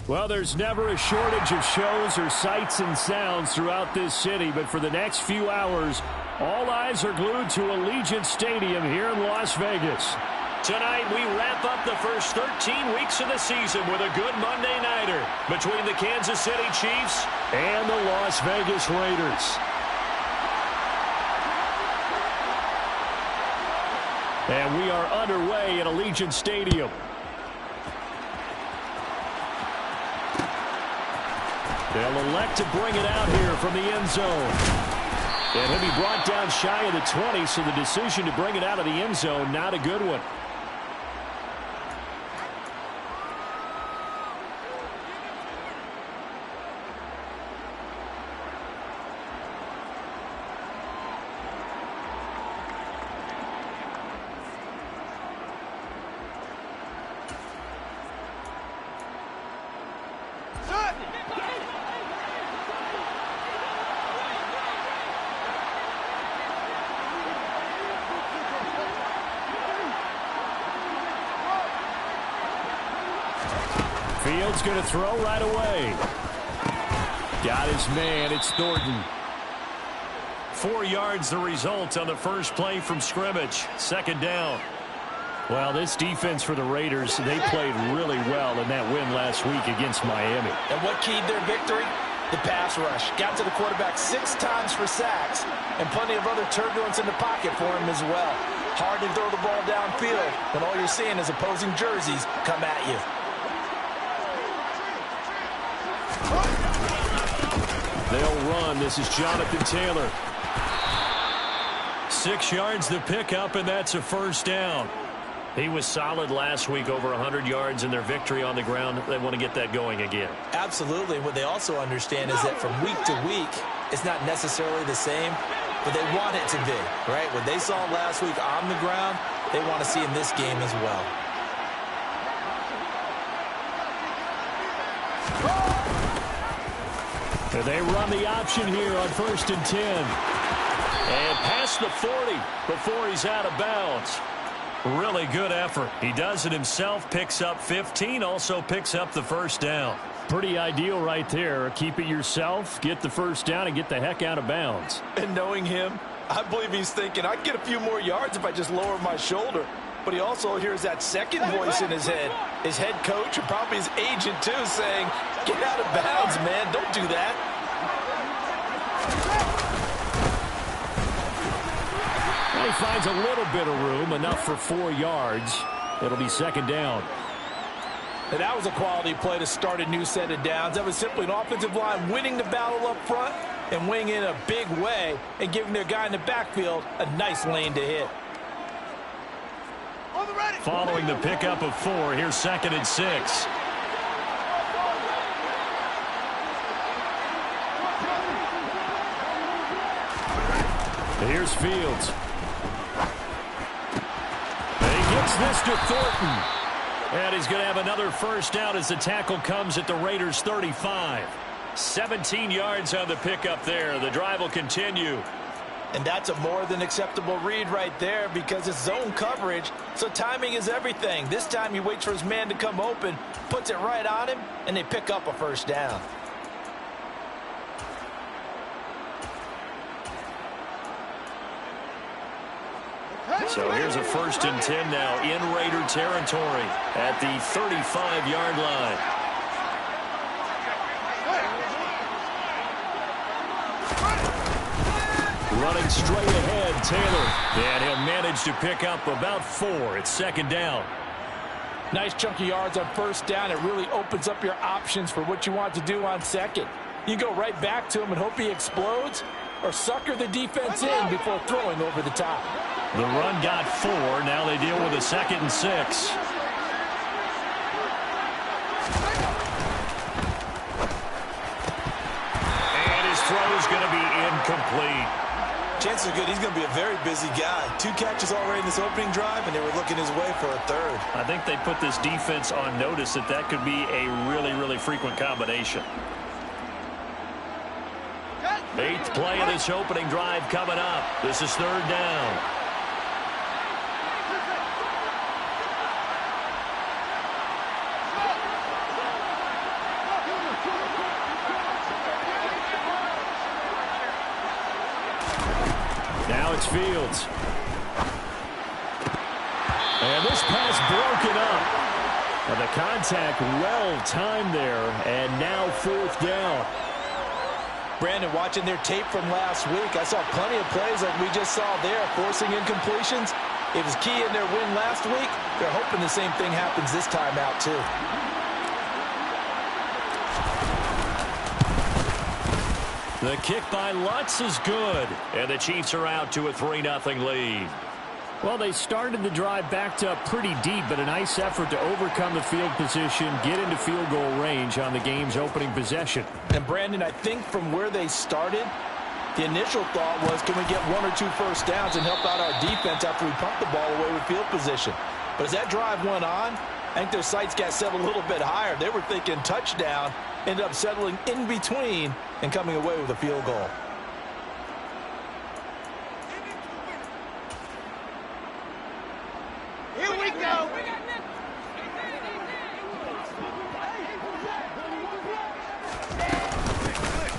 Well, there's never a shortage of shows or sights and sounds throughout this city, but for the next few hours, all eyes are glued to Allegiant Stadium here in Las Vegas. Tonight, we wrap up the first 13 weeks of the season with a good Monday nighter between the Kansas City Chiefs and the Las Vegas Raiders. And we are underway at Allegiant Stadium. They'll elect to bring it out here from the end zone. And he'll be brought down shy of the 20, so the decision to bring it out of the end zone, not a good one. Fields going to throw right away. Got his man. It's Thornton. 4 yards the result on the first play from scrimmage. Second down. Well, this defense for the Raiders, they played really well in that win last week against Miami. And what keyed their victory? The pass rush. Got to the quarterback 6 times for sacks, and plenty of other turbulence in the pocket for him as well. Hard to throw the ball downfield when all you're seeing is opposing jerseys come at you. They'll run. This is Jonathan Taylor. 6 yards the pickup, and that's a first down. He was solid last week, over 100 yards in their victory on the ground. They want to get that going again. Absolutely. What they also understand is that from week to week, it's not necessarily the same, but they want it to be, right? What they saw last week on the ground, they want to see in this game as well. And they run the option here on 1st and 10. And past the 40 before he's out of bounds. Really good effort. He does it himself, picks up 15, also picks up the first down. Pretty ideal right there. Keep it yourself, get the first down, and get the heck out of bounds. And knowing him, I believe he's thinking, I'd get a few more yards if I just lower my shoulder. But he also hears that second voice in his head. His head coach, and probably his agent too, saying, get out of bounds, man. Don't do that. Well, he finds a little bit of room, enough for 4 yards. It'll be second down. And that was a quality play to start a new set of downs. That was simply an offensive line winning the battle up front and winning in a big way and giving their guy in the backfield a nice lane to hit. Following the pickup of 4, here's 2nd and 6. Here's Fields. And he gets this to Thornton. And he's going to have another first down as the tackle comes at the Raiders' 35. 17 yards on the pickup there. The drive will continue. And that's a more than acceptable read right there because it's zone coverage, so timing is everything. This time he waits for his man to come open, puts it right on him, and they pick up a first down. So here's a 1st and 10 now in Raider territory at the 35-yard line. Running straight ahead, Taylor. And he'll manage to pick up about 4. It's second down. Nice chunky yards on first down. It really opens up your options for what you want to do on second. You go right back to him and hope he explodes, or sucker the defense in before throwing over the top. The run got 4. Now they deal with a 2nd and 6. And his throw is going to be incomplete. Chances are good he's going to be a very busy guy. 2 catches already in this opening drive, and they were looking his way for a 3rd. I think they put this defense on notice that could be a really, really frequent combination. 8th play of this opening drive coming up. This is 3rd down. Now it's Fields. And this pass broken up. And the contact well-timed there, and now fourth down. Brandon, watching their tape from last week, I saw plenty of plays like we just saw there, forcing incompletions. It was key in their win last week. They're hoping the same thing happens this time out, too. The kick by Lutz is good, and the Chiefs are out to a 3-0 lead. Well, they started the drive backed up pretty deep, but a nice effort to overcome the field position, get into field goal range on the game's opening possession. And, Brandon, I think from where they started, the initial thought was, can we get 1 or 2 first downs and help out our defense after we pump the ball away with field position? But as that drive went on, I think their sights got set a little bit higher. They were thinking touchdown, ended up settling in between and coming away with a field goal. Here we go.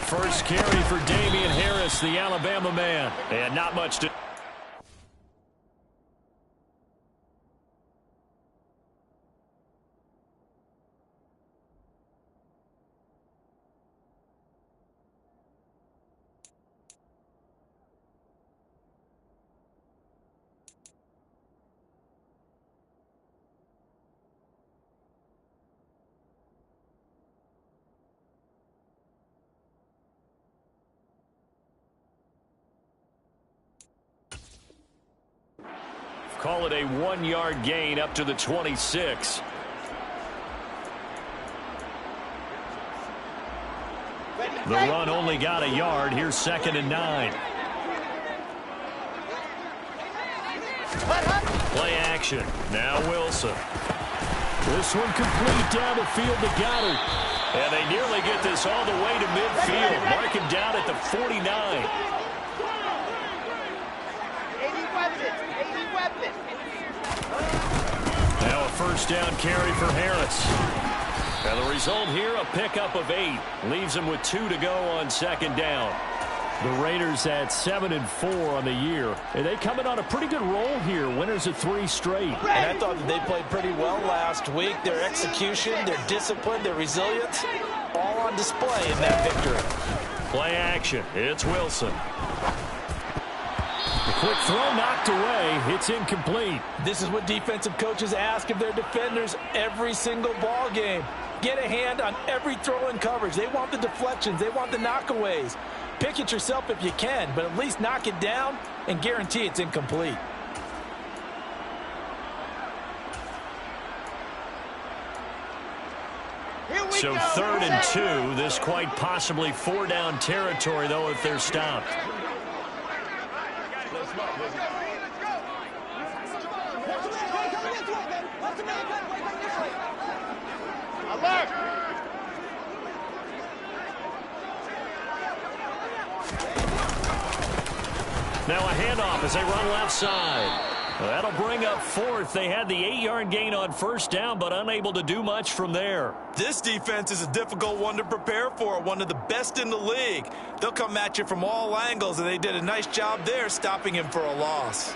First carry for Damian Harris, the Alabama man. And not much to... Call it a 1-yard gain up to the 26. The run only got a yard. Here's 2nd and 9. Play action. Now Wilson. This one complete down the field to Goddard. And they nearly get this all the way to midfield. Mark him down at the 49. Now a first down carry for Harris. And the result here, a pickup of 8. Leaves them with 2 to go on 2nd down. The Raiders at 7-4 on the year. And they coming on a pretty good roll here. Winners of 3 straight. And I thought that they played pretty well last week. Their execution, their discipline, their resilience, all on display in that victory. Play action. It's Wilson. The quick throw knocked away. It's incomplete. This is what defensive coaches ask of their defenders every single ball game. Get a hand on every throw in coverage. They want the deflections. They want the knockaways. Pick it yourself if you can, but at least knock it down and guarantee it's incomplete. So 3rd and 2. This quite possibly 4-down territory, though, if they're stopped. Now a handoff as they run left side. That'll bring up 4th. They had the 8-yard gain on first down, but unable to do much from there. This defense is a difficult one to prepare for, one of the best in the league. They'll come at you from all angles, and they did a nice job there stopping him for a loss.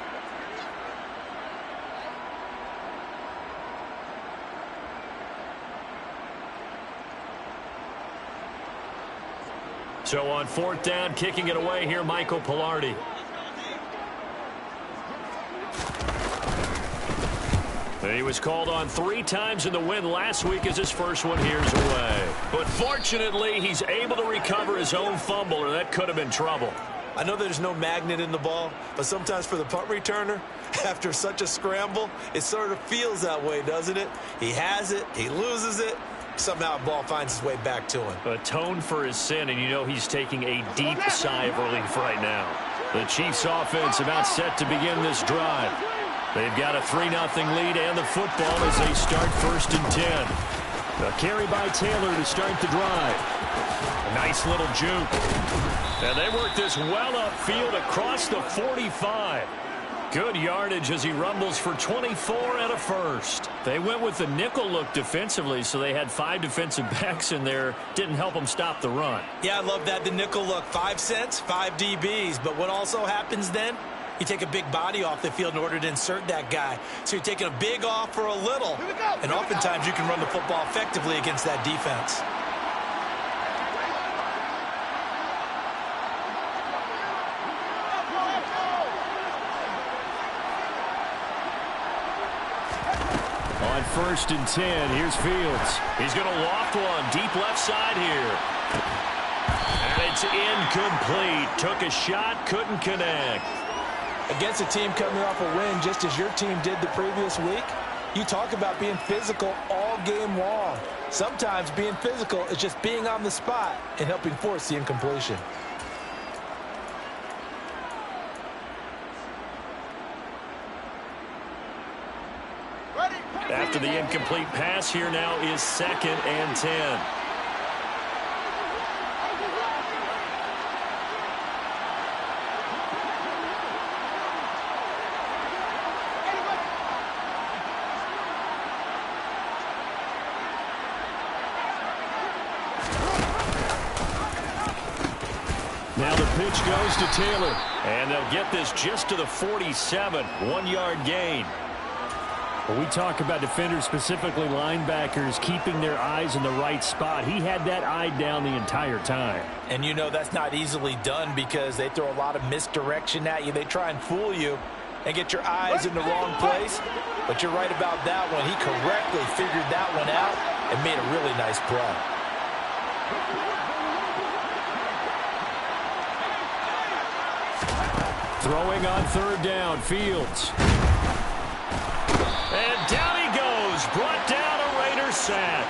So on 4th down, kicking it away here, Michael Pilardi. He was called on 3 times in the win last week as his first one here's away. But fortunately, he's able to recover his own fumble, or that could have been trouble. I know there's no magnet in the ball, but sometimes for the punt returner, after such a scramble, it sort of feels that way, doesn't it? He has it, he loses it, somehow the ball finds its way back to him. Atoned for his sin, and you know he's taking a deep sigh of relief right now. The Chiefs offense about set to begin this drive. They've got a 3-0 lead and the football as they start 1st and 10. A carry by Taylor to start the drive. A nice little juke. And they work this well upfield across the 45. Good yardage as he rumbles for 24 and a first. They went with the nickel look defensively, so they had 5 defensive backs in there. Didn't help them stop the run. Yeah, I love that, the nickel look. 5 cents, 5 DBs. But what also happens then? You take a big body off the field in order to insert that guy. So you're taking a big off for a little. And oftentimes you can run the football effectively against that defense. On 1st and 10, here's Fields. He's going to loft one deep left side here. And it's incomplete. Took a shot, couldn't connect. Against a team coming off a win just as your team did the previous week, you talk about being physical all game long. Sometimes being physical is just being on the spot and helping force the incompletion. After the incomplete pass, here now is 2nd and 10. Now the pitch goes to Taylor, and they'll get this just to the 47, 1-yard gain. When we talk about defenders, specifically linebackers, keeping their eyes in the right spot, he had that eye down the entire time. And you know that's not easily done because they throw a lot of misdirection at you. They try and fool you and get your eyes in the wrong place. But you're right about that one. He correctly figured that one out and made a really nice play. Throwing on 3rd down, Fields. And down he goes, brought down a Raider sack.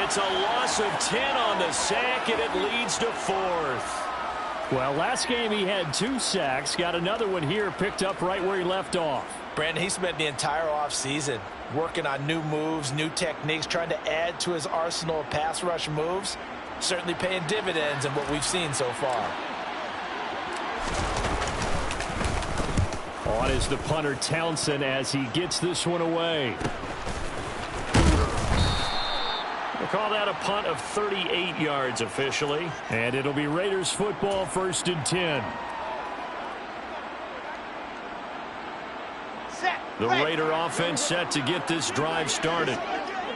It's a loss of 10 on the sack, and it leads to 4th. Well, last game he had 2 sacks, got another one here, picked up right where he left off. Brandon, he spent the entire offseason working on new moves, new techniques, trying to add to his arsenal of pass rush moves. Certainly paying dividends in what we've seen so far. On is the punter Townsend as he gets this one away. We'll call that a punt of 38 yards officially. And it'll be Raiders football, 1st and 10. The Raider offense set to get this drive started.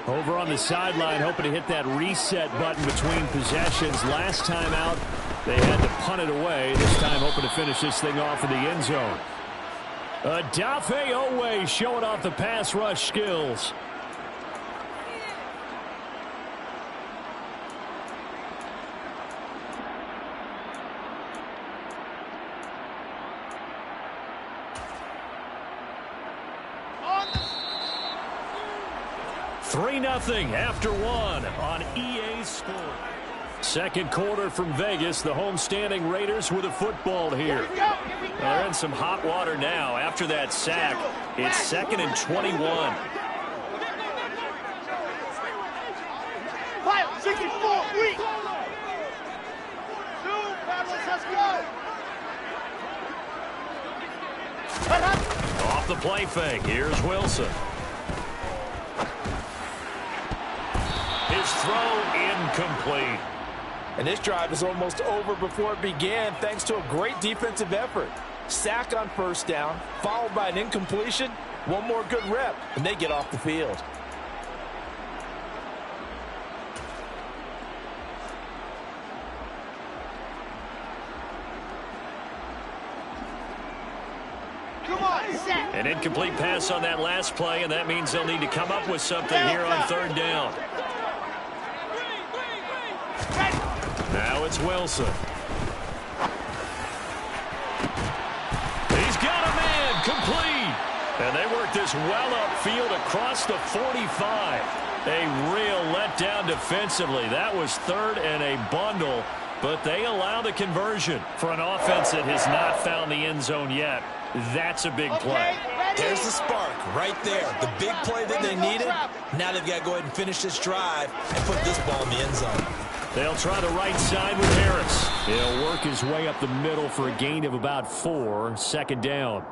Over on the sideline, hoping to hit that reset button between possessions. Last time out, they had to punt it away. This time hoping to finish this thing off in the end zone. Dafe Owe showing off the pass rush skills. Three 0 after 1 on EA Sports. Second quarter from Vegas. The homestanding Raiders with a football here. They're in some hot water now. After that sack, it's 2nd and 21. Off the play fake. Here's Wilson. His throw incomplete. And this drive is almost over before it began thanks to a great defensive effort. Sack on 1st down, followed by an incompletion. One more good rep, and they get off the field. An incomplete pass on that last play, and that means they'll need to come up with something here on 3rd down. Now it's Wilson. He's got a man complete. And they work this well upfield across the 45. A real letdown defensively. That was 3rd and a bundle, but they allow the conversion. For an offense that has not found the end zone yet, that's a big play. There's the spark right there. The big play that they needed. Now they've got to go ahead and finish this drive and put this ball in the end zone. They'll try the right side with Harris. He'll work his way up the middle for a gain of about 4. 2nd down.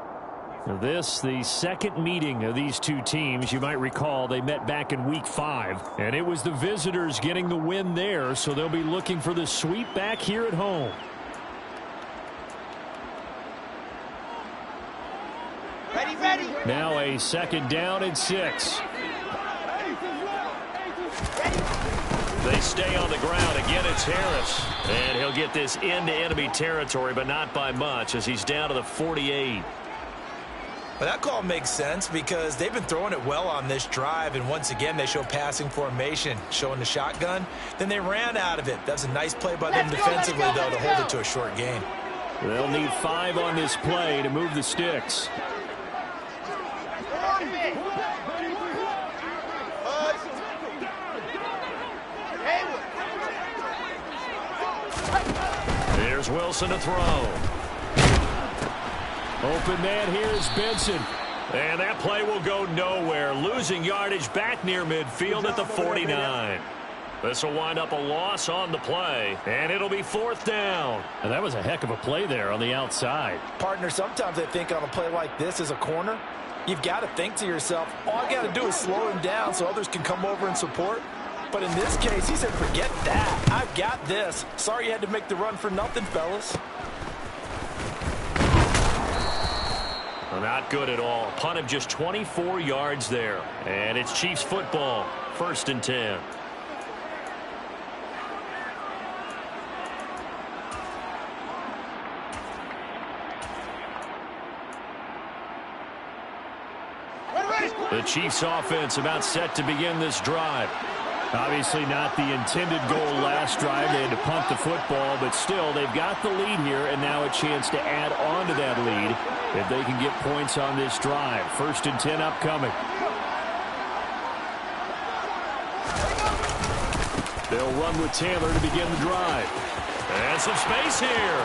This, the second meeting of these two teams. You might recall they met back in Week 5, and it was the visitors getting the win there, so they'll be looking for the sweep back here at home. Ready. Now a second down and 6. They stay on the ground. Again, it's Harris. And he'll get this into enemy territory, but not by much, as he's down to the 48. Well, that call makes sense because they've been throwing it well on this drive, and once again they show passing formation, showing the shotgun. Then they ran out of it. That's a nice play by them defensively, though, to hold it to a short gain. They'll need 5 on this play to move the sticks. Here's Wilson to throw. Open man here is Benson. And that play will go nowhere. Losing yardage back near midfield at the 49. This will wind up a loss on the play. And it'll be 4th down. And that was a heck of a play there on the outside. Partner, sometimes I think on a play like this as a corner, you've got to think to yourself, all I got to do is slow him down so others can come over and support. But in this case, he said, forget that. I've got this. Sorry you had to make the run for nothing, fellas. Not good at all. Punt of just 24 yards there. And it's Chiefs football. 1st and 10. The Chiefs offense about set to begin this drive. Obviously not the intended goal last drive. They had to punt the football, but still they've got the lead here, and now a chance to add on to that lead if they can get points on this drive. 1st and 10 upcoming. They'll run with Taylor to begin the drive. And some space here.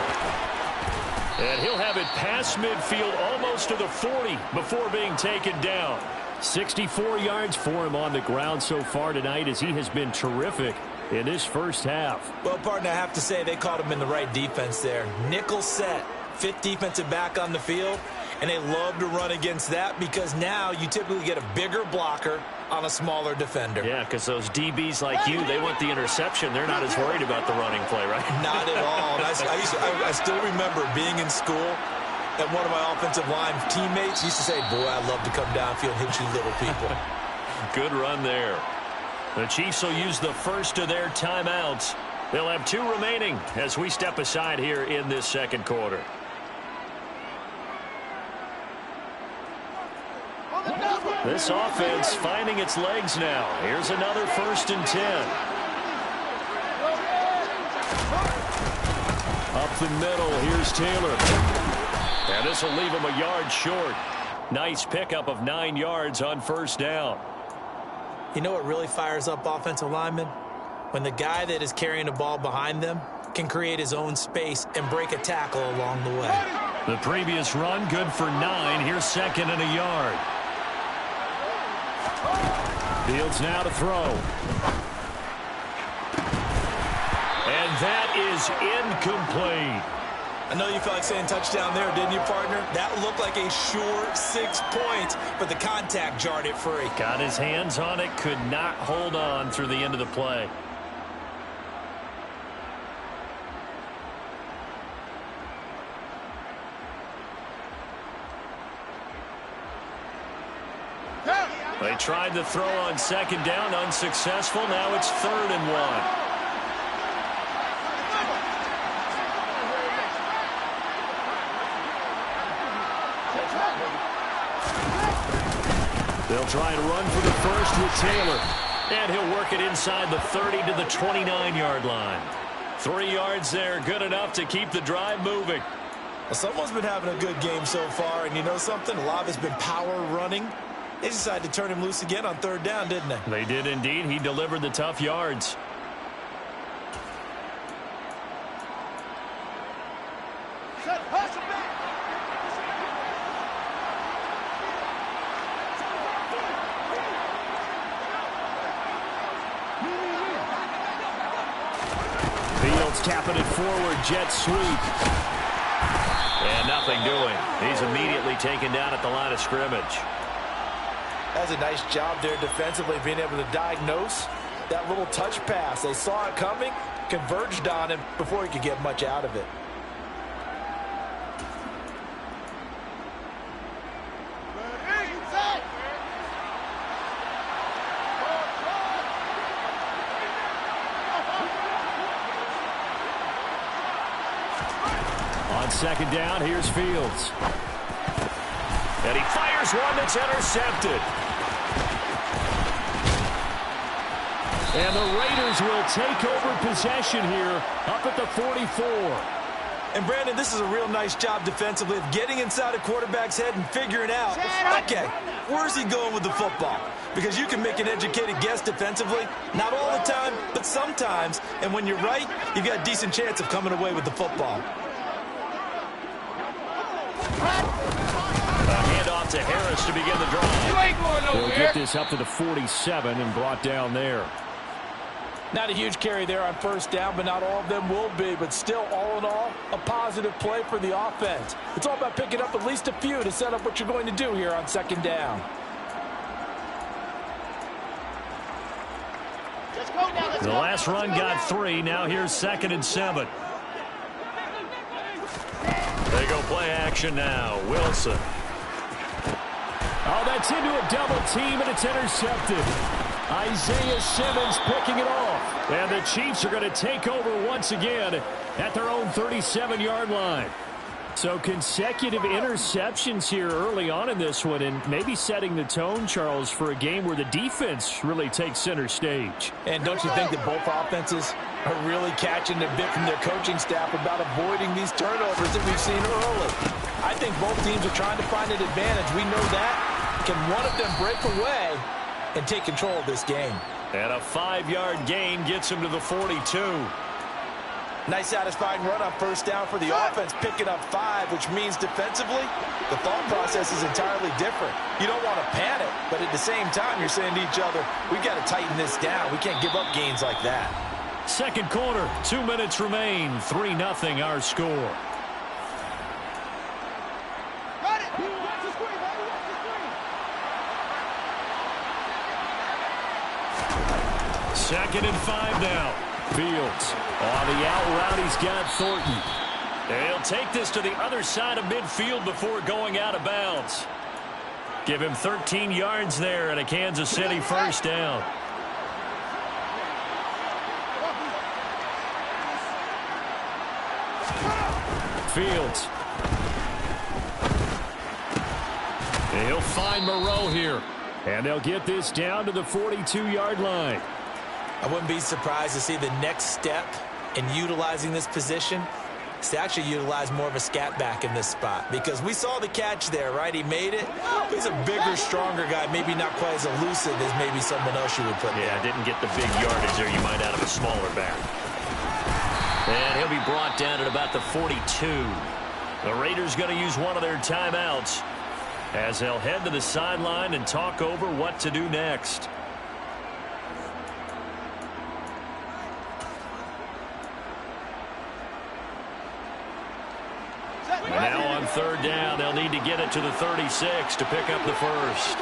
And he'll have it past midfield almost to the 40 before being taken down. 64 yards for him on the ground so far tonight, as he has been terrific in this first half. Well, partner, I have to say they caught him in the right defense there. Nickel set, 5th defensive back on the field, and they love to run against that because now you typically get a bigger blocker on a smaller defender. Yeah, because those DBs like you, they want the interception. They're not as worried about the running play, right? Not at all. And I still remember being in school, and one of my offensive line teammates used to say, boy, I love to come downfield and hit you little people. Good run there. The Chiefs will use the first of their timeouts. They'll have 2 remaining as we step aside here in this second quarter. This offense finding its legs now. Here's another 1st and 10. Up the middle, here's Taylor. And this will leave him a yard short. Nice pickup of 9 yards on 1st down. You know what really fires up offensive linemen? When the guy that is carrying the ball behind them can create his own space and break a tackle along the way. The previous run good for 9. Here's 2nd and a yard. Fields now to throw. And that is incomplete. I know you felt like saying touchdown there, didn't you, partner? That looked like a sure 6 points, but the contact jarred it free. Got his hands on it, could not hold on through the end of the play. They tried to throw on 2nd down, unsuccessful. Now it's 3rd and 1. They'll try and run for the first with Taylor. And he'll work it inside the 30 to the 29-yard line. 3 yards there, good enough to keep the drive moving. Well, someone's been having a good game so far, and you know something? A lot of it's been power running. They decided to turn him loose again on 3rd down, didn't they? They did indeed. He delivered the tough yards. Fields tapping it forward, jet sweep. And nothing doing. He's immediately taken down at the line of scrimmage. That's a nice job there defensively, being able to diagnose that little touch pass. They saw it coming, converged on him before he could get much out of it. On second down, here's Fields. And he fires one that's intercepted. And the Raiders will take over possession here up at the 44. And, Brandon, this is a real nice job defensively of getting inside a quarterback's head and figuring out, okay, where's he going with the football? Because you can make an educated guess defensively, not all the time, but sometimes. And when you're right, you've got a decent chance of coming away with the football. A handoff to Harris to begin the drive. They'll get this up to the 47 and brought down there. Not a huge carry there on first down, but not all of them will be. But still, all in all, a positive play for the offense. It's all about picking up at least a few to set up what you're going to do here on second down. The last run got 3. Now here's 2nd and 7. They go play action now. Wilson. Oh, that's into a double team, and it's intercepted. Isaiah Simmons picking it off. And the Chiefs are going to take over once again at their own 37-yard line. So consecutive interceptions here early on in this one, and maybe setting the tone, Charles, for a game where the defense really takes center stage. And don't you think that both offenses are really catching a bit from their coaching staff about avoiding these turnovers that we've seen early? I think both teams are trying to find an advantage. We know that. Can one of them break away and take control of this game? And a 5-yard gain gets him to the 42. Nice satisfying run on first down for the offense, picking up 5, which means defensively, the thought process is entirely different. You don't want to panic, but at the same time, you're saying to each other, we've got to tighten this down. We can't give up gains like that. Second quarter, 2 minutes remain, 3-0 our score. Second and 5 now. Fields on the out route. He's got Thornton. He'll take this to the other side of midfield before going out of bounds. Give him 13 yards there and a Kansas City first down. Fields. He'll find Moreau here. And they'll get this down to the 42-yard line. I wouldn't be surprised to see the next step in utilizing this position is to actually utilize more of a scat back in this spot. Because we saw the catch there, right? He made it. He's a bigger, stronger guy, maybe not quite as elusive as maybe someone else you would put there. Yeah, didn't get the big yardage there you might out of a smaller back. And he'll be brought down at about the 42. The Raiders going to use one of their timeouts as they'll head to the sideline and talk over what to do next. And now on third down, they'll need to get it to the 36 to pick up the first.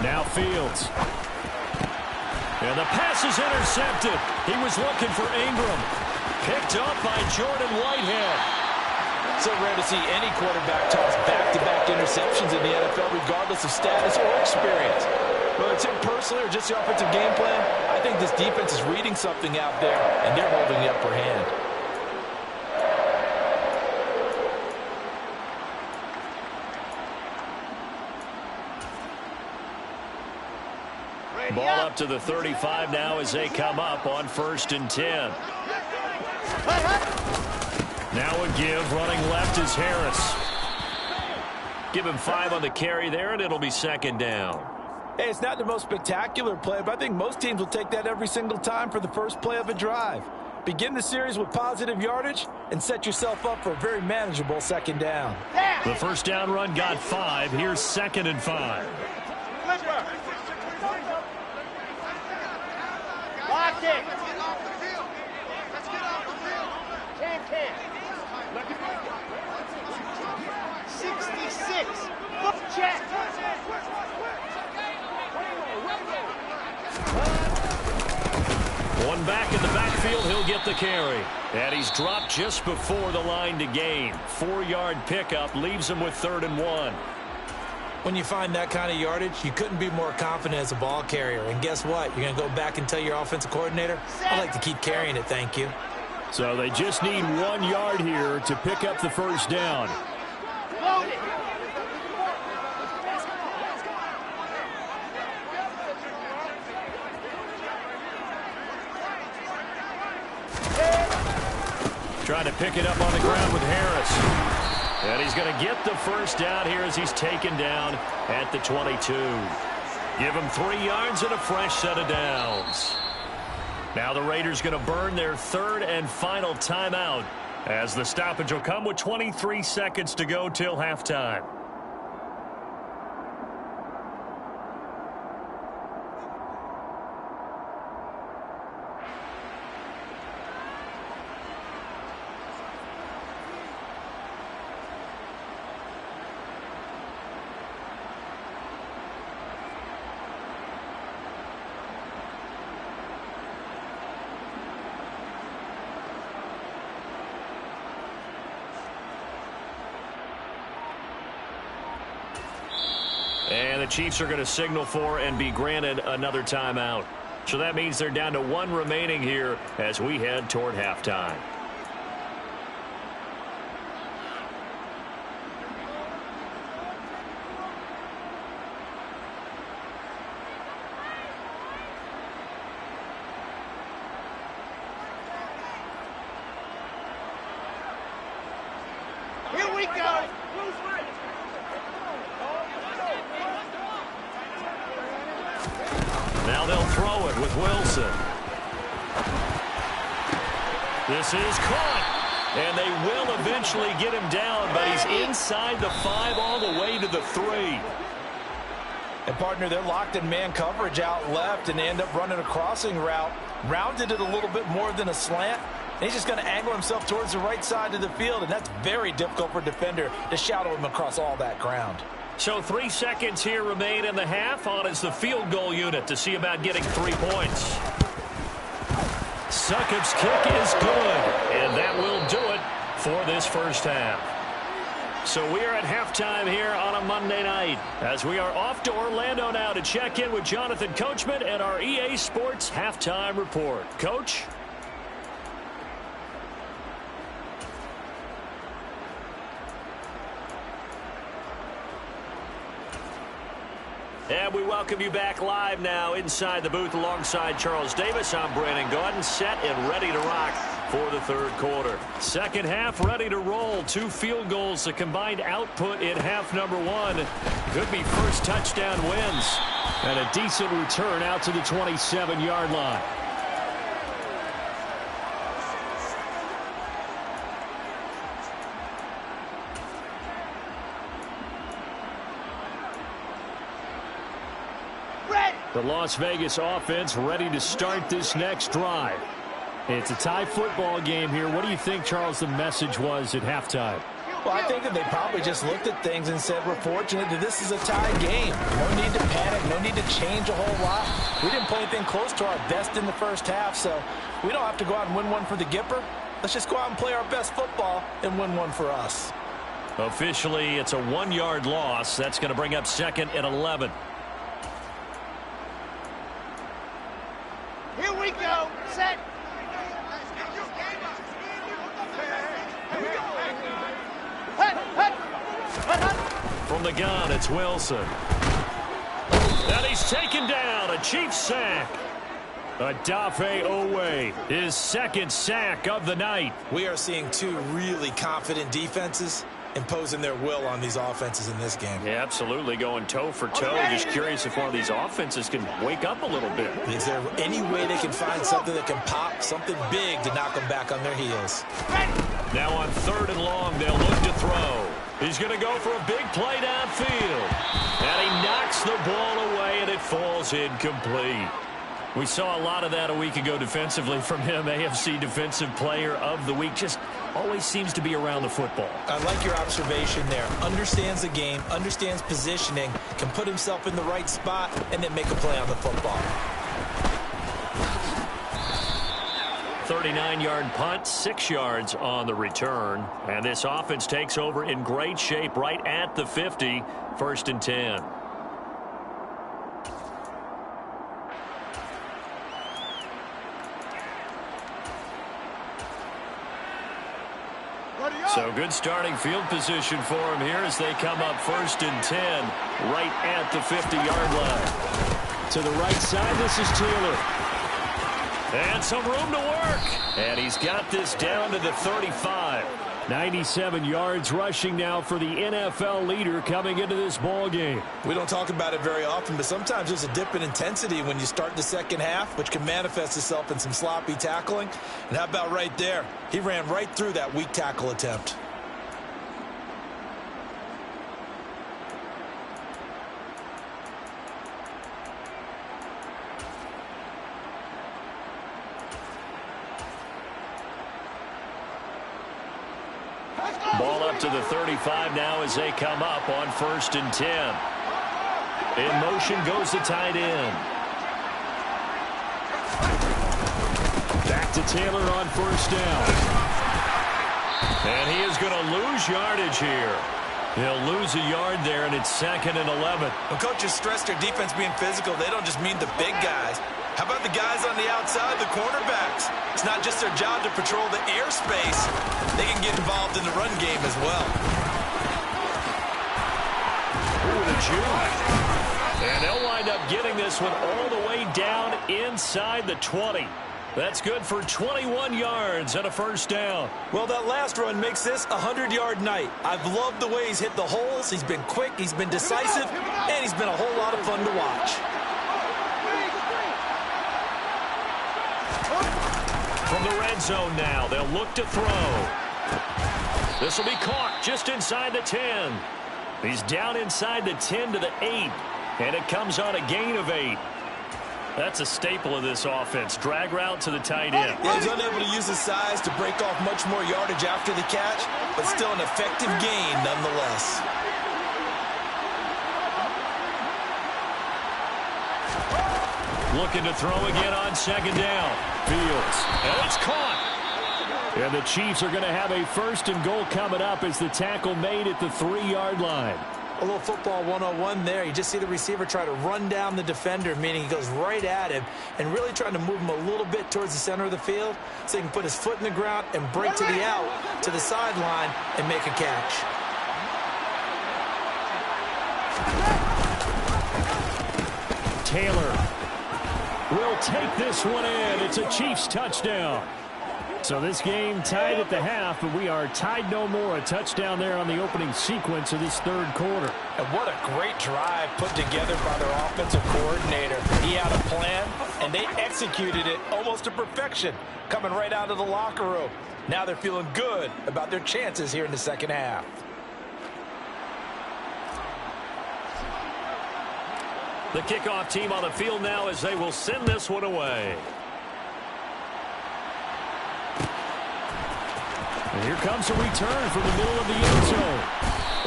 Now Fields. And the pass is intercepted. He was looking for Ingram. Picked up by Jordan Whitehead. So rare to see any quarterback toss back-to-back interceptions in the NFL, regardless of status or experience. Whether it's him personally or just the offensive game plan, I think this defense is reading something out there, and they're holding the upper hand. Ball up to the 35 now as they come up on 1st and 10. Now a give, running left is Harris. Give him 5 on the carry there, and it'll be 2nd down. Hey, it's not the most spectacular play, but I think most teams will take that every single time for the first play of a drive. Begin the series with positive yardage and set yourself up for a very manageable second down. The first down run got 5. Here's 2nd and 5. Lock it. Let's get off the field. 66. Look, check. One back in the backfield, he'll get the carry. And he's dropped just before the line to gain. 4-yard pickup leaves him with 3rd and 1. When you find that kind of yardage, you couldn't be more confident as a ball carrier. And guess what? You're going to go back and tell your offensive coordinator, I'd like to keep carrying it, thank you. So they just need 1 yard here to pick up the first down. Load it. Trying to pick it up on the ground with Harris. And he's going to get the first down here as he's taken down at the 22. Give him 3 yards and a fresh set of downs. Now the Raiders going to burn their 3rd and final timeout as the stoppage will come with 23 seconds to go till halftime. And the Chiefs are going to signal for and be granted another timeout. So that means they're down to 1 remaining here as we head toward halftime. Here we go. Now they'll throw it with Wilson. This is caught. And they will eventually get him down, but he's inside the 5 all the way to the 3. And, partner, they're locked in man coverage out left, and they end up running a crossing route. Rounded it a little bit more than a slant. And he's just going to angle himself towards the right side of the field, and that's very difficult for a defender to shadow him across all that ground. So 3 seconds here remain in the half. On is the field goal unit to see about getting 3 points. Succop's kick is good, and that will do it for this first half. So we are at halftime here on a Monday night as we are off to Orlando now to check in with Jonathan Coachman and our EA Sports Halftime Report. Coach? And we welcome you back live now inside the booth alongside Charles Davis. I'm Brandon Gordon, set and ready to rock for the 3rd quarter. Second half ready to roll. 2 field goals, the combined output in half number 1. Could be first touchdown wins. And a decent return out to the 27-yard line. The Las Vegas offense ready to start this next drive. It's a tie football game here. What do you think, Charles, the message was at halftime? Well, I think that they probably just looked at things and said, we're fortunate that this is a tie game. No need to panic, no need to change a whole lot. We didn't play anything close to our best in the first half, so we don't have to go out and win one for the Gipper. Let's just go out and play our best football and win one for us. Officially, it's a 1-yard loss. That's going to bring up 2nd and 11. Here we go. Set. From the gun, it's Wilson. And he's taken down. A Chiefs sack. Adafe Owe, his 2nd sack of the night. We are seeing 2 really confident defenses. imposing their will on these offenses in this game. Yeah, absolutely, going toe for toe. Just curious if one of these offenses can wake up a little bit. Is there any way they can find something that can pop, something big to knock them back on their heels? Now on 3rd and long, they'll look to throw. He's going to go for a big play downfield. And he knocks the ball away, and it falls incomplete. We saw a lot of that a week ago defensively from him. AFC Defensive Player of the Week. Just always seems to be around the football. I like your observation there. Understands the game, understands positioning, can put himself in the right spot, and then make a play on the football. 39-yard punt, 6 yards on the return. And this offense takes over in great shape right at the 50, 1st and 10. So good starting field position for him here as they come up 1st and 10 right at the 50-yard line. To the right side, this is Taylor. And some room to work. And he's got this down to the 35. 97 yards rushing now for the NFL leader coming into this ball game. We don't talk about it very often, but sometimes there's a dip in intensity when you start the second half, which can manifest itself in some sloppy tackling. And how about right there? He ran right through that weak tackle attempt. Ball up to the 35 now as they come up on 1st and 10. In motion goes the tight end. Back to Taylor on 1st down. And he is going to lose yardage here. He'll lose a yard there, and it's 2nd and 11. When coaches stress their defense being physical, they don't just mean the big guys. How about the guys on the outside, the cornerbacks? It's not just their job to patrol the airspace. They can get involved in the run game as well. Ooh, the juke. And they'll wind up getting this one all the way down inside the 20. That's good for 21 yards and a 1st down. Well, that last run makes this a 100-yard night. I've loved the way he's hit the holes. He's been quick, he's been decisive, and he's been a whole lot of fun to watch. From the red zone now, they'll look to throw. This will be caught just inside the 10. He's down inside the 10 to the 8, and it comes on a gain of 8. That's a staple of this offense. Drag route to the tight end. Yeah, he's unable to use his size to break off much more yardage after the catch, but still an effective gain nonetheless. Looking to throw again on 2nd down. Fields. And it's caught. And the Chiefs are going to have a 1st and goal coming up as the tackle made at the 3-yard line. A little football 101 there. You just see the receiver try to run down the defender, meaning he goes right at him and really trying to move him a little bit towards the center of the field so he can put his foot in the ground and break to the out, to the sideline, and make a catch. Taylor will take this one in. It's a Chiefs touchdown. So this game tied at the half, but we are tied no more. A touchdown there on the opening sequence of this 3rd quarter. And what a great drive put together by their offensive coordinator. He had a plan, and they executed it almost to perfection, coming right out of the locker room. Now they're feeling good about their chances here in the second half. The kickoff team on the field now as they will send this one away. And here comes a return from the middle of the end zone.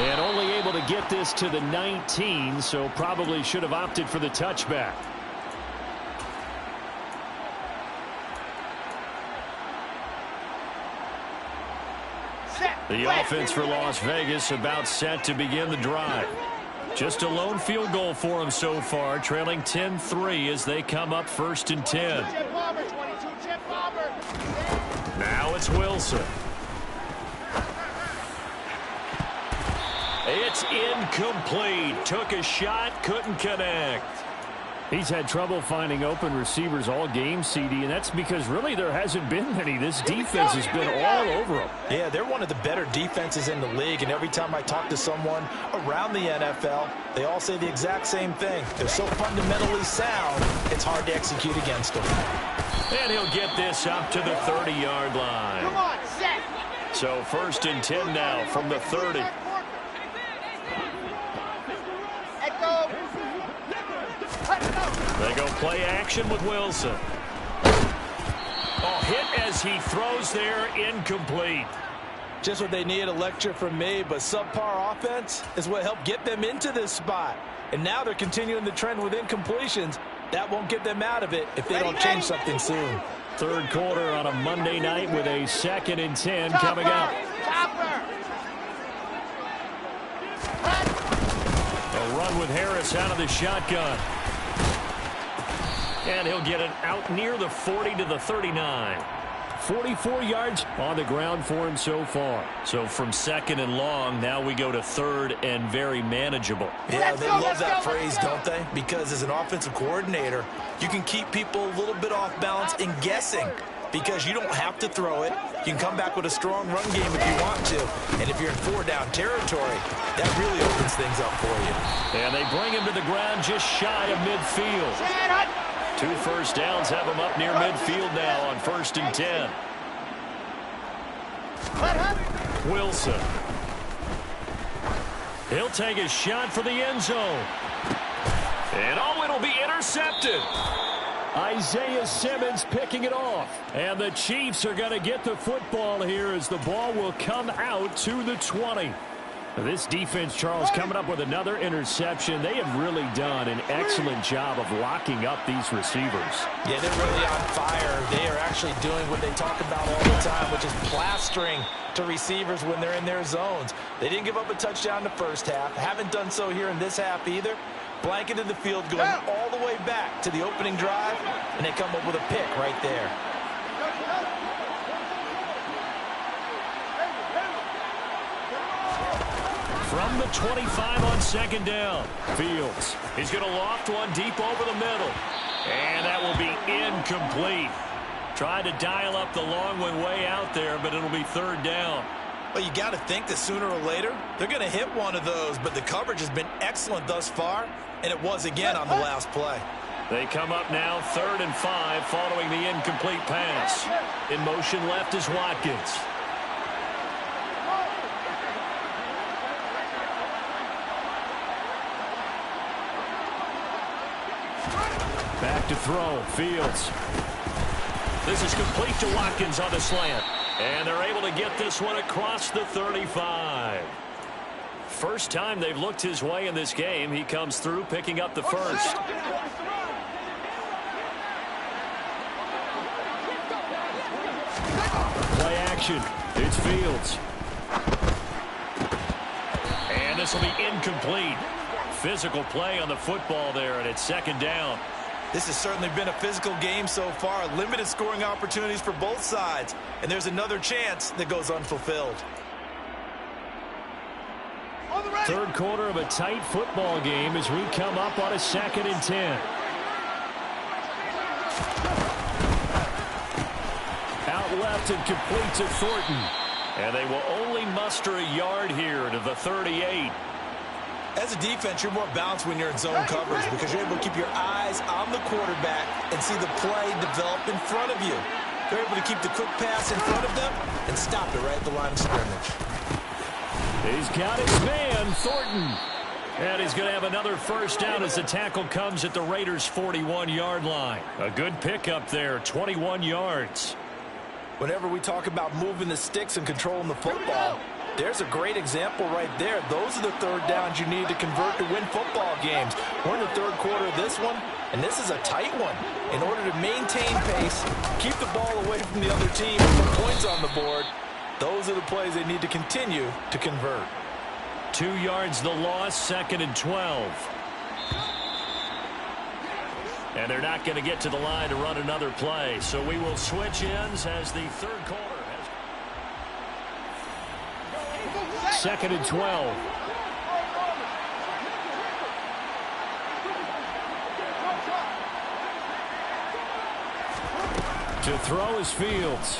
And only able to get this to the 19, so probably should have opted for the touchback. The offense for Las Vegas about set to begin the drive. Just a lone field goal for them so far, trailing 10-3 as they come up 1st and 10. Now it's Wilson. It's incomplete. Took a shot, couldn't connect. He's had trouble finding open receivers all game, CD, and that's because really there hasn't been many. This defense has been all over him. Yeah, they're one of the better defenses in the league, and every time I talk to someone around the NFL, they all say the exact same thing. They're so fundamentally sound, it's hard to execute against them. And he'll get this up to the 30-yard line. Come on, set. So 1st and 10 now from the 30. Echo. They go play action with Wilson. Oh, hit as he throws there, incomplete. Just what they need, a lecture from me, but subpar offense is what helped get them into this spot. And now they're continuing the trend with incompletions. That won't get them out of it if they don't change something soon. Third quarter on a Monday night with a 2nd and 10 coming up. A run with Harris out of the shotgun. And he'll get it out near the 40 to the 39. 44 yards on the ground for him so far. So from 2nd and long, now we go to 3rd and very manageable. Yeah, they love that phrase, don't they? Because as an offensive coordinator, you can keep people a little bit off balance and guessing because you don't have to throw it. You can come back with a strong run game if you want to. And if you're in 4-down territory, that really opens things up for you. And they bring him to the ground just shy of midfield. 2 first downs have him up near midfield now on 1st and 10. Wilson. He'll take a shot for the end zone. And oh, it'll be intercepted. Isaiah Simmons picking it off. And the Chiefs are going to get the football here as the ball will come out to the 20. This defense, Charles, coming up with another interception. They have really done an excellent job of locking up these receivers. Yeah, they're really on fire. They are actually doing what they talk about all the time, which is plastering to receivers when they're in their zones. They didn't give up a touchdown in the first half. Haven't done so here in this half either. Blanketed the field going all the way back to the opening drive, and they come up with a pick right there. From the 25 on 2nd down. Fields. He's going to loft one deep over the middle. And that will be incomplete. Tried to dial up the long one way out there, but it'll be 3rd down. Well, you got to think that sooner or later, they're going to hit one of those, but the coverage has been excellent thus far, and it was again on the last play. They come up now 3rd and 5 following the incomplete pass. In motion left is Watkins. Back to throw. Fields. This is complete to Watkins on the slant. And they're able to get this one across the 35. First time they've looked his way in this game. He comes through picking up the first. Play action. It's Fields. And this will be incomplete. Physical play on the football there, and it's 2nd down. This has certainly been a physical game so far. Limited scoring opportunities for both sides. And there's another chance that goes unfulfilled. Third quarter of a tight football game as we come up on a 2nd and 10. Out left and complete to Thornton. And they will only muster a yard here to the 38. As a defense, you're more balanced when you're in zone coverage because you're able to keep your eyes on the quarterback and see the play develop in front of you. They're able to keep the quick pass in front of them and stop it right at the line of scrimmage. He's got his man, Thornton. And he's going to have another first down as the tackle comes at the Raiders' 41-yard line. A good pickup there, 21 yards. Whenever we talk about moving the sticks and controlling the football, there's a great example right there. Those are the 3rd downs you need to convert to win football games. We're in the 3rd quarter of this one, and this is a tight one. In order to maintain pace, keep the ball away from the other team, and put points on the board, those are the plays they need to continue to convert. 2 yards the loss, 2nd and 12. And they're not going to get to the line to run another play, so we will switch ends as the 3rd quarter. 2nd and 12. To throw is Fields.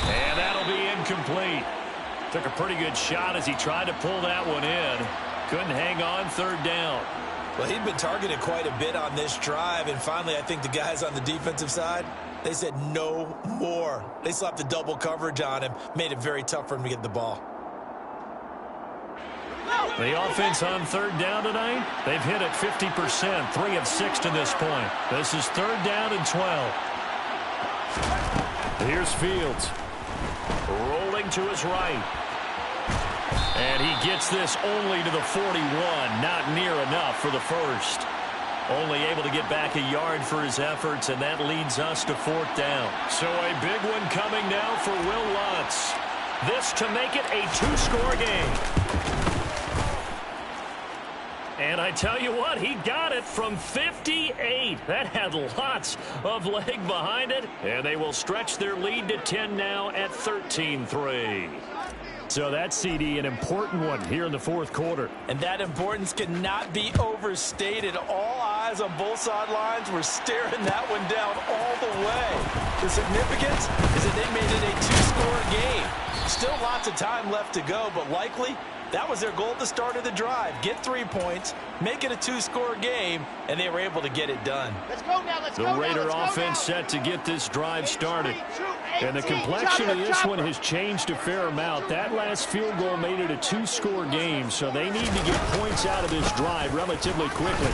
And that'll be incomplete. Took a pretty good shot as he tried to pull that one in. Couldn't hang on, third down. Well, he'd been targeted quite a bit on this drive, and finally I think the guys on the defensive side, they said no more. They slapped the double coverage on him, made it very tough for him to get the ball. The offense on third down tonight, they've hit it 50%, 3 of 6 to this point. This is third down and 12. Here's Fields. Rolling to his right. And he gets this only to the 41. Not near enough for the first. Only able to get back a yard for his efforts, and that leads us to fourth down. So a big one coming now for Will Lutz. This to make it a 2-score game. And I tell you what, he got it from 58. That had lots of leg behind it. And they will stretch their lead to 10 now at 13-3. So that's, CD, an important one here in the fourth quarter. And that importance cannot be overstated. All eyes on both sidelines were staring that one down all the way. The significance is that they made it a 2-score game. Still lots of time left to go, but likely that was their goal at the start of the drive. Get 3 points, make it a 2-score game, and they were able to get it done. Let's go now. Let's The go Raider now. offense set to get this drive started. And the complexion of this one has changed a fair amount. That last field goal made it a 2-score game, so they need to get points out of this drive relatively quickly.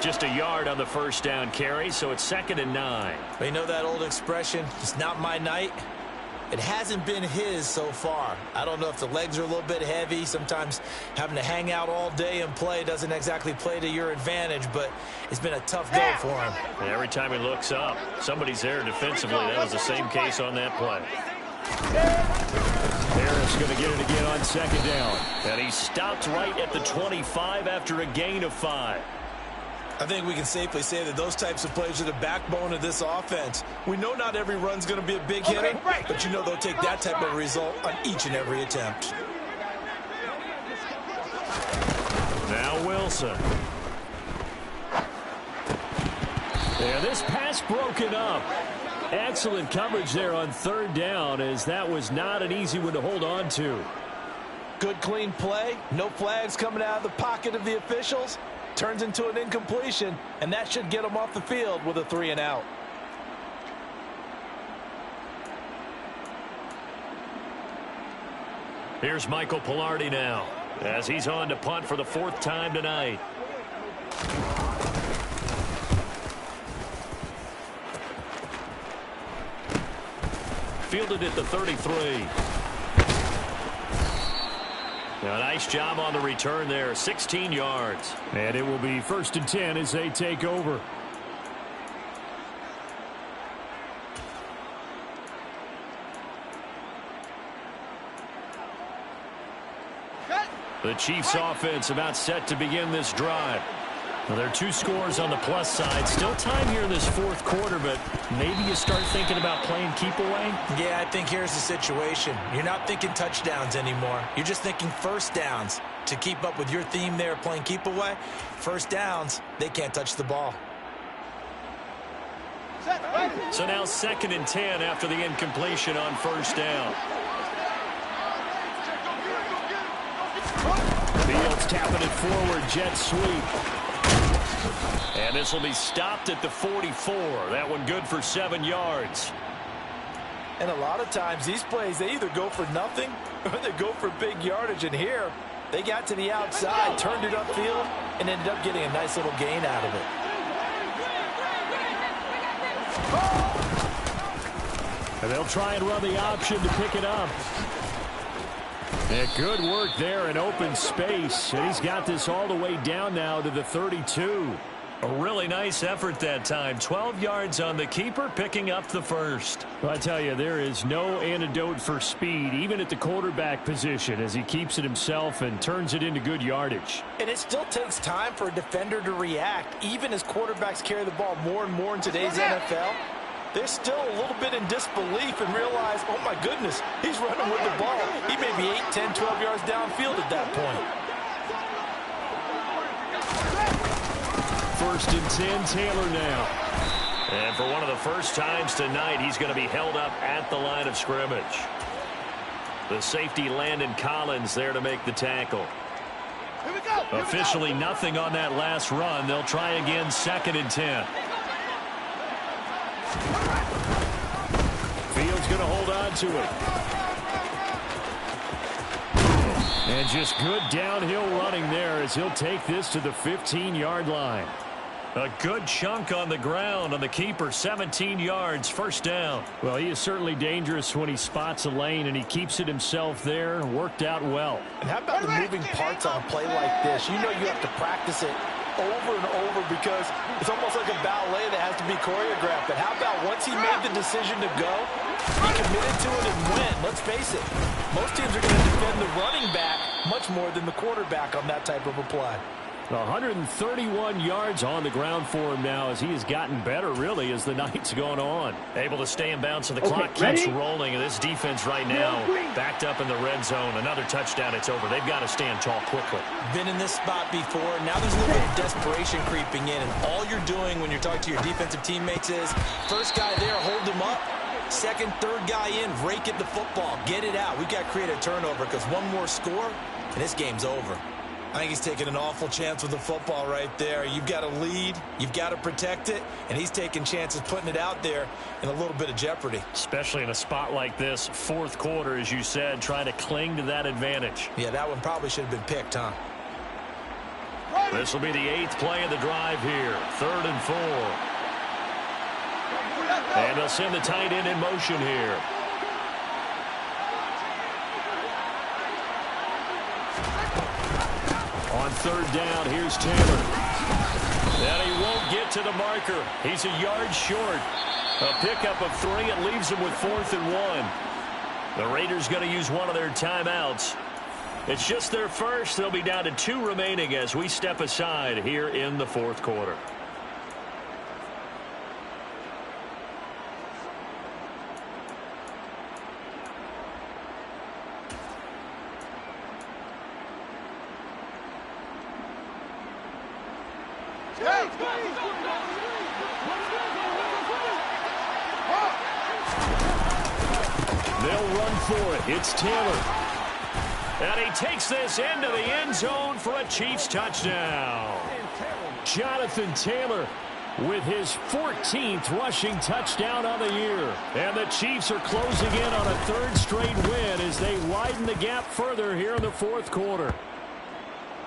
Just a yard on the first down carry, so it's 2nd and 9. You know that old expression, it's not my night? It hasn't been his so far. I don't know if the legs are a little bit heavy. Sometimes having to hang out all day and play doesn't exactly play to your advantage, but it's been a tough go for him. And every time he looks up, somebody's there defensively. That was the same case on that play. Harris going to get it again on 2nd down. And he stopped right at the 25 after a gain of 5. I think we can safely say that those types of plays are the backbone of this offense. We know not every run's going to be a big hitter, but you know they'll take that type of result on each and every attempt. Now Wilson. And this pass broken up. Excellent coverage there on third down, as that was not an easy one to hold on to. Good clean play. No flags coming out of the pocket of the officials. Turns into an incompletion, and that should get them off the field with a 3-and-out. Here's Michael Pilardi now, as he's on to punt for the 4th time tonight. Fielded at the 33. A nice job on the return there, 16 yards. And it will be 1st and 10 as they take over. The Chiefs offense about set to begin this drive. Well, there are 2 scores on the plus side. Still time here in this fourth quarter, but maybe you start thinking about playing keep away? Yeah, I think here's the situation. You're not thinking touchdowns anymore. You're just thinking first downs. To keep up with your theme there, playing keep away, first downs, they can't touch the ball. So now 2nd and 10 after the incompletion on first down. Fields tapping it forward, jet sweep. And this will be stopped at the 44. That one good for 7 yards. And a lot of times these plays, they either go for nothing or they go for big yardage. And here, they got to the outside, turned it upfield, and ended up getting a nice little gain out of it. And they'll try and run the option to pick it up. And good work there in open space. And he's got this all the way down now to the 32. A really nice effort that time. 12 yards on the keeper, picking up the first. Well, I tell you, there is no antidote for speed, even at the quarterback position, as he keeps it himself and turns it into good yardage. And it still takes time for a defender to react, even as quarterbacks carry the ball more and more in today's NFL. They're still a little bit in disbelief and realize, oh my goodness, he's running with the ball. He may be 8, 10, 12 yards downfield at that point. 1st and 10, Taylor now. And for one of the first times tonight, he's going to be held up at the line of scrimmage. The safety, Landon Collins, there to make the tackle. Here we go. Officially nothing on that last run. They'll try again, 2nd and 10. Fields going to hold on to it. And just good downhill running there as he'll take this to the 15-yard line. A good chunk on the ground on the keeper, 17 yards, 1st down. Well, he is certainly dangerous when he spots a lane, and he keeps it himself there. Worked out well. And how about the moving parts on a play like this? You know you have to practice it over and over because it's almost like a ballet that has to be choreographed. But how about once he made the decision to go, he committed to it and went. Let's face it, most teams are going to defend the running back much more than the quarterback on that type of a play. 131 yards on the ground for him now as he has gotten better, really, as the night's gone on. Able to stay in bounds, so the clock keeps rolling. And this defense right now backed up in the red zone. Another touchdown, it's over. They've got to stand tall quickly. Been in this spot before. Now there's a little bit of desperation creeping in. And all you're doing when you're talking to your defensive teammates is, first guy there, hold him up. Second, third guy in, rake at the football. Get it out. We've got to create a turnover because one more score, and this game's over. I think he's taking an awful chance with the football right there. You've got to lead. You've got to protect it. And he's taking chances putting it out there in a little bit of jeopardy. Especially in a spot like this, 4th quarter, as you said, trying to cling to that advantage. Yeah, that one probably should have been picked, huh? This will be the 8th play of the drive here. 3rd and 4. And they'll send the tight end in motion here. On 3rd down, here's Taylor. And he won't get to the marker. He's a yard short. A pickup of 3. It leaves him with 4th and 1. The Raiders going to use one of their timeouts. It's just their first. They'll be down to 2 remaining as we step aside here in the 4th quarter. They'll run for it. It's Taylor. And he takes this into the end zone for a Chiefs touchdown. Jonathan Taylor with his 14th rushing touchdown on the year. And the Chiefs are closing in on a 3rd straight win as they widen the gap further here in the 4th quarter.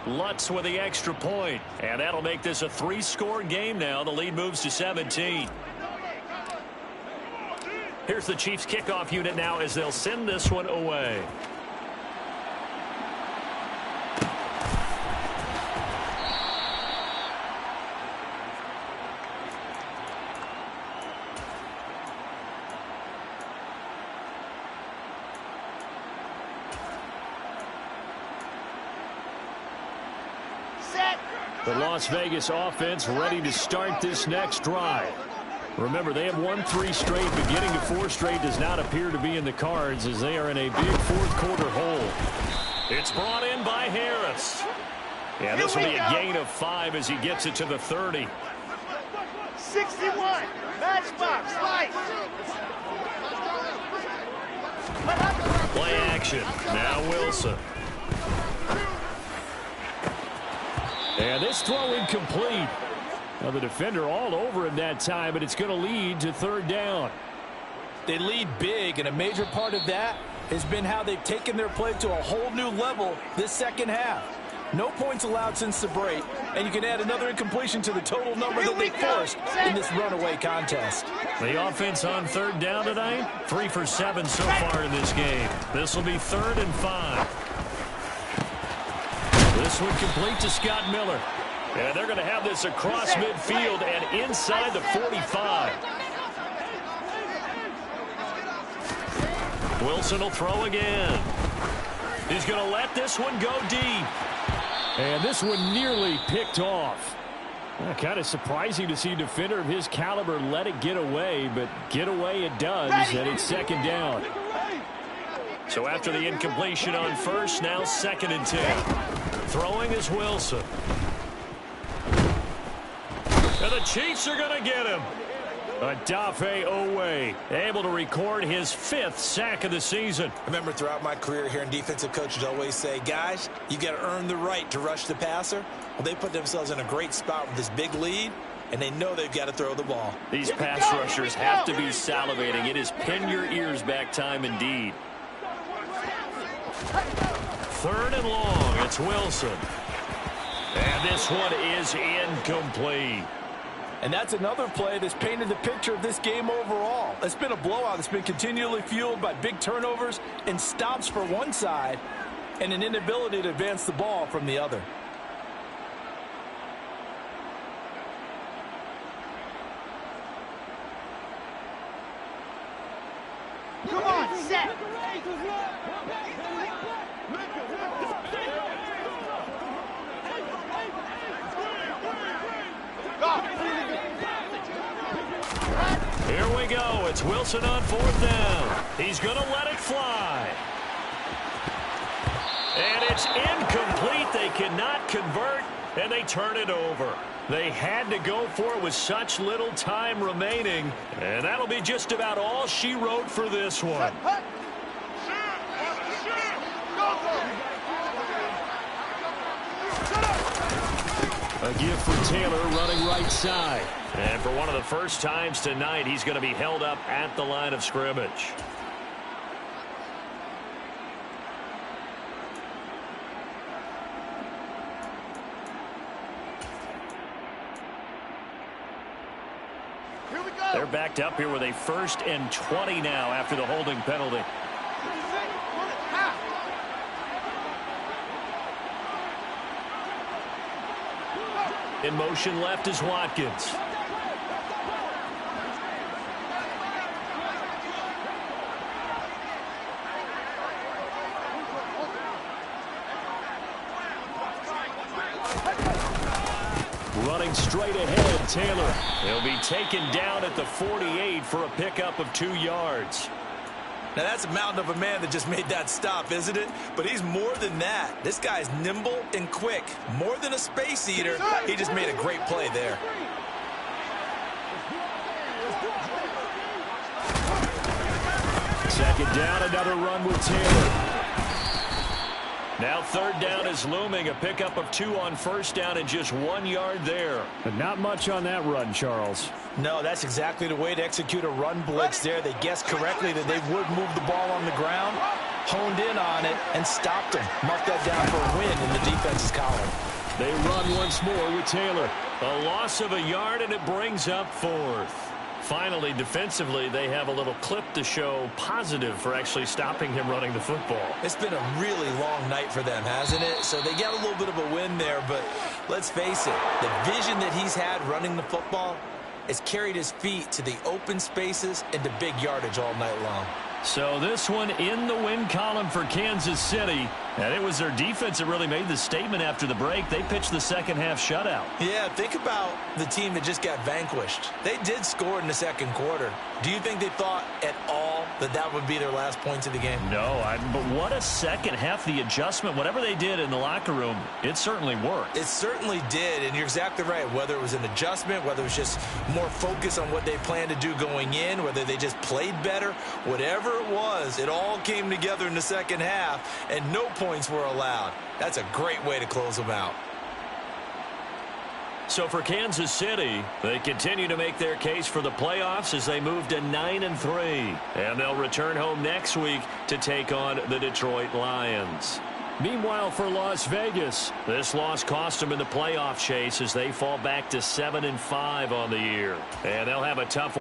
Lutz with the extra point. And that'll make this a 3-score game now. The lead moves to 17. Here's the Chiefs kickoff unit now as they'll send this one away. The Las Vegas offense ready to start this next drive. Remember, they have won 3 straight, but getting to 4 straight does not appear to be in the cards as they are in a big 4th quarter hole. It's brought in by Harris. Yeah, this will be a gain of 5 as he gets it to the 30. 61. Matchbox. Slice. Play action. Now Wilson. And this throw incomplete. Now the defender all over him that time, but it's going to lead to 3rd down. They lead big, and a major part of that has been how they've taken their play to a whole new level this second half. No points allowed since the break, and you can add another incompletion to the total number that they forced in this runaway contest. The offense on 3rd down tonight, 3 for 7 so far in this game. This will be 3rd and 5. This one complete to Scott Miller. And they're going to have this across midfield and inside the 45. Wilson will throw again. He's going to let this one go deep. And this one nearly picked off. Kind of surprising to see a defender of his caliber let it get away, but get away it does, and it's 2nd down. So after the incompletion on 1st, now 2nd and 10. Throwing is Wilson. And the Chiefs are going to get him. Odafe Owe able to record his 5th sack of the season. I remember throughout my career hearing defensive coaches always say, guys, you got to earn the right to rush the passer. Well, they put themselves in a great spot with this big lead, and they know they've got to throw the ball. These pass rushers have to be salivating. It is pin your ears back time indeed. 3rd and long. It's Wilson. And this one is incomplete. And that's another play that's painted the picture of this game overall. It's been a blowout. It's been continually fueled by big turnovers and stops for one side and an inability to advance the ball from the other. Come on, set. Here we go. It's Wilson on 4th down. He's going to let it fly. And it's incomplete. They cannot convert, and they turn it over. They had to go for it with such little time remaining, and that'll be just about all she wrote for this one. A gift for Taylor running right side. And for one of the first times tonight, he's going to be held up at the line of scrimmage. Here we go. They're backed up here with a 1st and 20 now after the holding penalty. In motion left is Watkins. Running straight ahead, Taylor. He'll be taken down at the 48 for a pickup of 2 yards. Now, that's a mountain of a man that just made that stop, isn't it? But he's more than that. This guy's nimble and quick. More than a space eater, he just made a great play there. Second down, another run with Taylor. Now 3rd down is looming. A pickup of 2 on 1st down and just 1 yard there. But not much on that run, Charles. No, that's exactly the way to execute a run blitz there. They guessed correctly that they would move the ball on the ground, honed in on it, and stopped them. Mark that down for a win in the defense's column. They run once more with Taylor. A loss of a yard, and it brings up 4th. Finally, defensively, they have a little clip to show positive for actually stopping him running the football. It's been a really long night for them, hasn't it? So they got a little bit of a win there, but let's face it, the vision that he's had running the football has carried his feet to the open spaces and to big yardage all night long. So this one in the win column for Kansas City. And it was their defense that really made the statement after the break. They pitched the second half shutout. Yeah, think about the team that just got vanquished. They did score in the second quarter. Do you think they thought at all that that would be their last points of the game? No, but what a second half. The adjustment, whatever they did in the locker room, it certainly worked. It certainly did, and you're exactly right. Whether it was an adjustment, whether it was just more focus on what they planned to do going in, whether they just played better, whatever it was, it all came together in the second half, and no points were allowed. That's a great way to close them out. So for Kansas City, they continue to make their case for the playoffs as they move to 9-3. And they'll return home next week to take on the Detroit Lions. Meanwhile, for Las Vegas, this loss cost them in the playoff chase as they fall back to 7-5 on the year. And they'll have a tough